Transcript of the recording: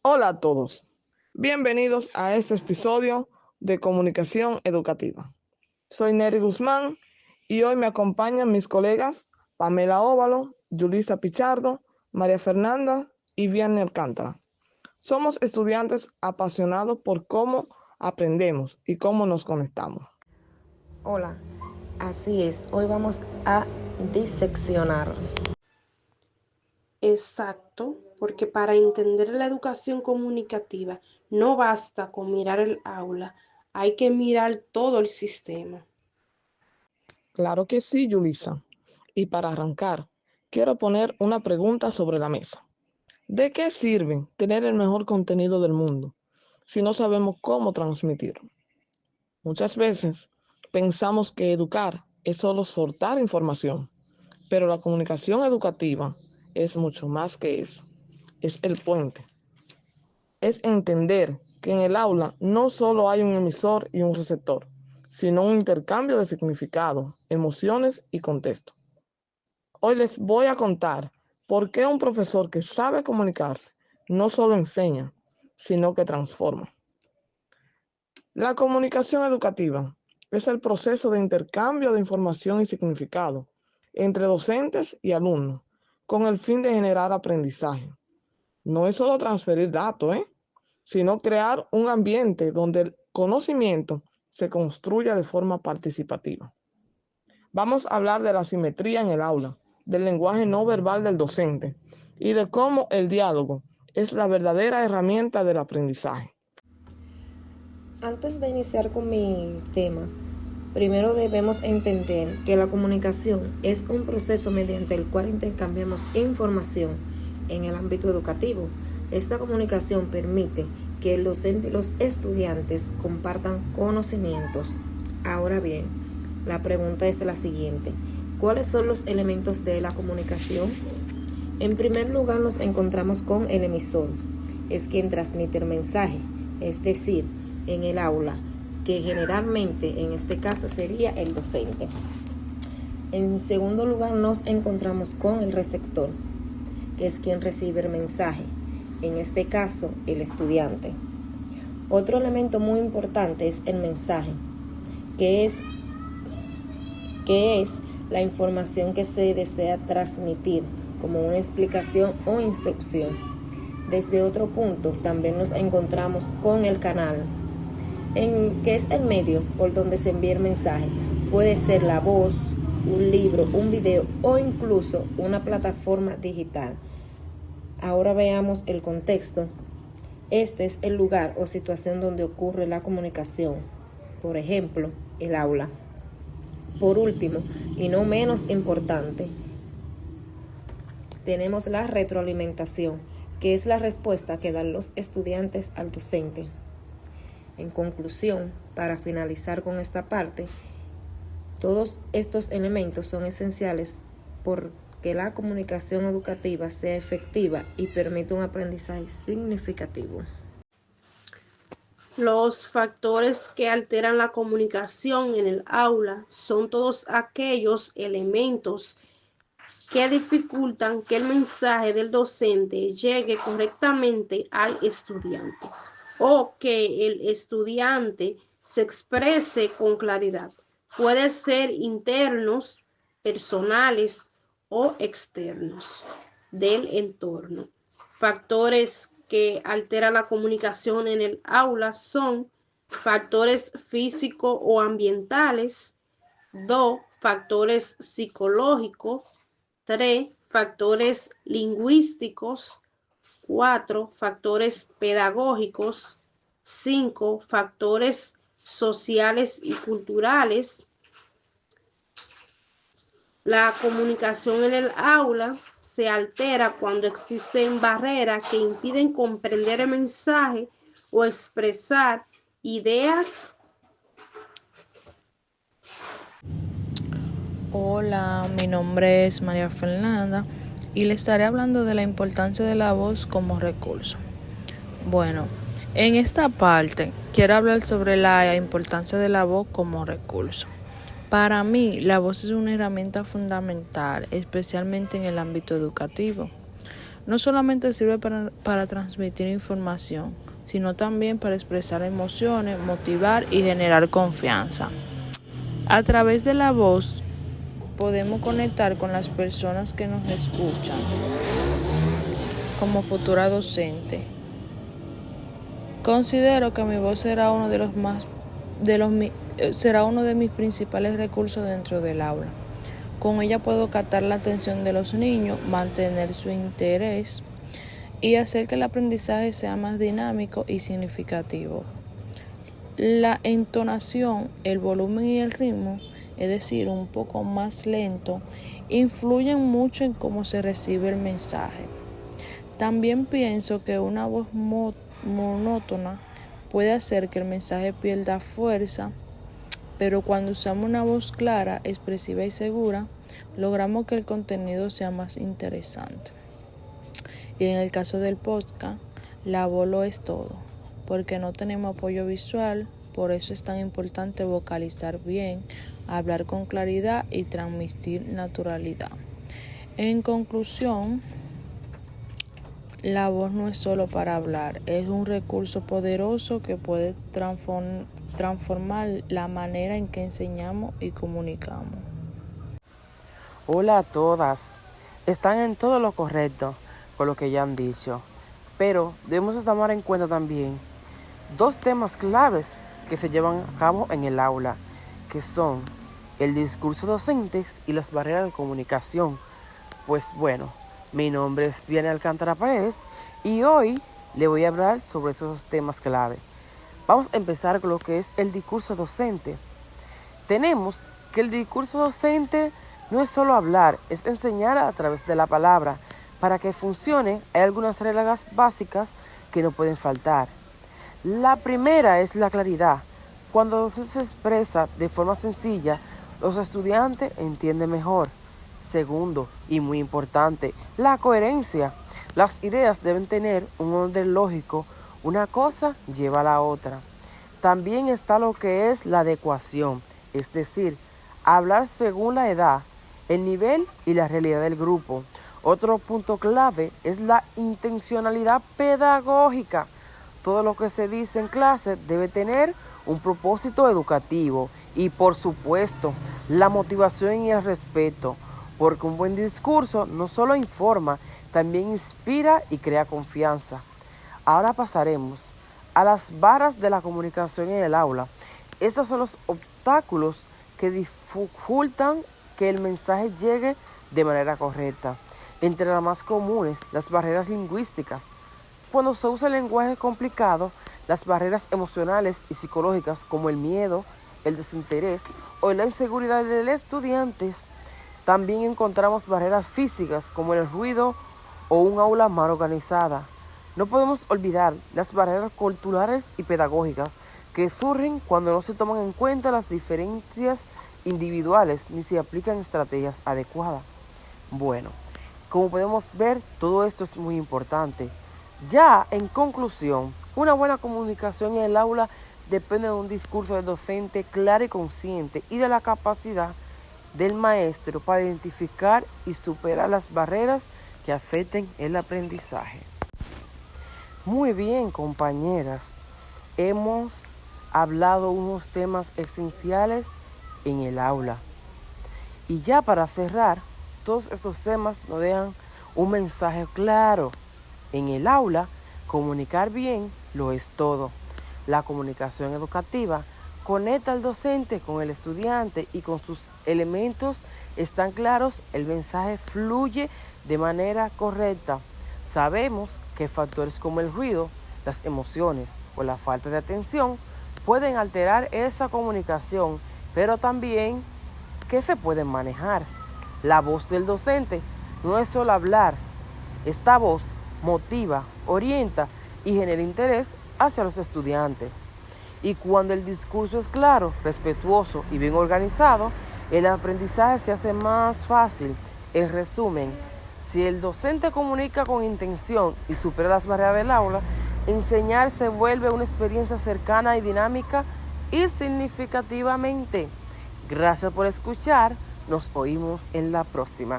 Hola a todos, bienvenidos a este episodio de Comunicación Educativa. Soy Nery Guzmán y hoy me acompañan mis colegas Pamela Óvalo, Yulisa Pichardo, María Fernanda y Vianney Alcántara. Somos estudiantes apasionados por cómo aprendemos y cómo nos conectamos. Hola, así es, hoy vamos a diseccionar. Exacto, porque para entender la educación comunicativa no basta con mirar el aula, hay que mirar todo el sistema. Claro que sí, Yulisa. Y para arrancar, quiero poner una pregunta sobre la mesa. ¿De qué sirve tener el mejor contenido del mundo si no sabemos cómo transmitirlo? Muchas veces pensamos que educar es solo soltar información, pero la comunicación educativa es mucho más que eso. Es el puente. Es entender que en el aula no solo hay un emisor y un receptor, sino un intercambio de significado, emociones y contexto. Hoy les voy a contar por qué un profesor que sabe comunicarse no solo enseña, sino que transforma. La comunicación educativa es el proceso de intercambio de información y significado entre docentes y alumnos con el fin de generar aprendizaje. No es solo transferir datos, sino crear un ambiente donde el conocimiento se construya de forma participativa. Vamos a hablar de la simetría en el aula, del lenguaje no verbal del docente y de cómo el diálogo es la verdadera herramienta del aprendizaje. Antes de iniciar con mi tema, primero debemos entender que la comunicación es un proceso mediante el cual intercambiamos información en el ámbito educativo. Esta comunicación permite que el docente y los estudiantes compartan conocimientos. Ahora bien, la pregunta es la siguiente: ¿cuáles son los elementos de la comunicación? En primer lugar, nos encontramos con el emisor. Es quien transmite el mensaje, es decir, en el aula, que generalmente en este caso sería el docente. En segundo lugar, nos encontramos con el receptor, que es quien recibe el mensaje, en este caso el estudiante. Otro elemento muy importante es el mensaje, que es la información que se desea transmitir como una explicación o instrucción. Desde otro punto también nos encontramos con el canal, que es el medio por donde se envía el mensaje. Puede ser la voz, un libro, un video o incluso una plataforma digital. Ahora veamos el contexto. Este es el lugar o situación donde ocurre la comunicación. Por ejemplo, el aula. Por último, y no menos importante, tenemos la retroalimentación, que es la respuesta que dan los estudiantes al docente. En conclusión, para finalizar con esta parte, todos estos elementos son esenciales porque la comunicación educativa sea efectiva y permita un aprendizaje significativo. Los factores que alteran la comunicación en el aula son todos aquellos elementos que dificultan que el mensaje del docente llegue correctamente al estudiante o que el estudiante se exprese con claridad. Pueden ser internos, personales o externos del entorno. Factores que alteran la comunicación en el aula son factores físicos o ambientales, 2, factores psicológicos, 3, factores lingüísticos, 4, factores pedagógicos, 5, factores sociales y culturales. La comunicación en el aula se altera cuando existen barreras que impiden comprender el mensaje o expresar ideas. Hola, mi nombre es María Fernanda y le estaré hablando de la importancia de la voz como recurso. Bueno, en esta parte quiero hablar sobre la importancia de la voz como recurso. Para mí, la voz es una herramienta fundamental, especialmente en el ámbito educativo. No solamente sirve para transmitir información, sino también para expresar emociones, motivar y generar confianza. A través de la voz podemos conectar con las personas que nos escuchan. Como futura docente, considero que mi voz será uno de mis principales recursos dentro del aula. Con ella puedo captar la atención de los niños, mantener su interés y hacer que el aprendizaje sea más dinámico y significativo. La entonación, el volumen y el ritmo, es decir, un poco más lento, influyen mucho en cómo se recibe el mensaje. También pienso que una voz monótona puede hacer que el mensaje pierda fuerza, pero cuando usamos una voz clara, expresiva y segura, logramos que el contenido sea más interesante. Y en el caso del podcast, la voz lo es todo, porque no tenemos apoyo visual, por eso es tan importante vocalizar bien, hablar con claridad y transmitir naturalidad. En conclusión, la voz no es solo para hablar, es un recurso poderoso que puede transformar la manera en que enseñamos y comunicamos. Hola a todas, están en todo lo correcto con lo que ya han dicho, pero debemos tomar en cuenta también dos temas claves que se llevan a cabo en el aula, que son el discurso docente y las barreras de comunicación. Pues bueno, mi nombre es Diana Alcántara Paredes y hoy le voy a hablar sobre esos temas clave. Vamos a empezar con lo que es el discurso docente. Tenemos que el discurso docente no es solo hablar, es enseñar a través de la palabra. Para que funcione, hay algunas reglas básicas que no pueden faltar. La primera es la claridad. Cuando se expresa de forma sencilla, los estudiantes entienden mejor. Segundo, y muy importante, la coherencia. Las ideas deben tener un orden lógico. Una cosa lleva a la otra. También está lo que es la adecuación, es decir, hablar según la edad, el nivel y la realidad del grupo. Otro punto clave es la intencionalidad pedagógica. Todo lo que se dice en clase debe tener un propósito educativo y, por supuesto, la motivación y el respeto, porque un buen discurso no solo informa, también inspira y crea confianza. Ahora pasaremos a las barreras de la comunicación en el aula. Estos son los obstáculos que dificultan que el mensaje llegue de manera correcta. Entre las más comunes, las barreras lingüísticas. Cuando se usa el lenguaje complicado, las barreras emocionales y psicológicas como el miedo, el desinterés o la inseguridad del estudiante. También encontramos barreras físicas como el ruido o un aula mal organizada. No podemos olvidar las barreras culturales y pedagógicas que surgen cuando no se toman en cuenta las diferencias individuales ni se aplican estrategias adecuadas. Bueno, como podemos ver, todo esto es muy importante. Ya en conclusión, una buena comunicación en el aula depende de un discurso del docente claro y consciente y de la capacidad del maestro para identificar y superar las barreras que afecten el aprendizaje. Muy bien, compañeras, hemos hablado unos temas esenciales en el aula. Y ya para cerrar, todos estos temas nos dejan un mensaje claro. En el aula, comunicar bien lo es todo. La comunicación educativa conecta al docente con el estudiante y con sus elementos están claros, el mensaje fluye de manera correcta. Sabemos que factores como el ruido, las emociones o la falta de atención pueden alterar esa comunicación, pero también que se pueden manejar. La voz del docente no es solo hablar, esta voz motiva, orienta y genera interés hacia los estudiantes. Y cuando el discurso es claro, respetuoso y bien organizado, el aprendizaje se hace más fácil. En resumen, si el docente comunica con intención y supera las barreras del aula, enseñar se vuelve una experiencia cercana y dinámica y significativamente. Gracias por escuchar, nos oímos en la próxima.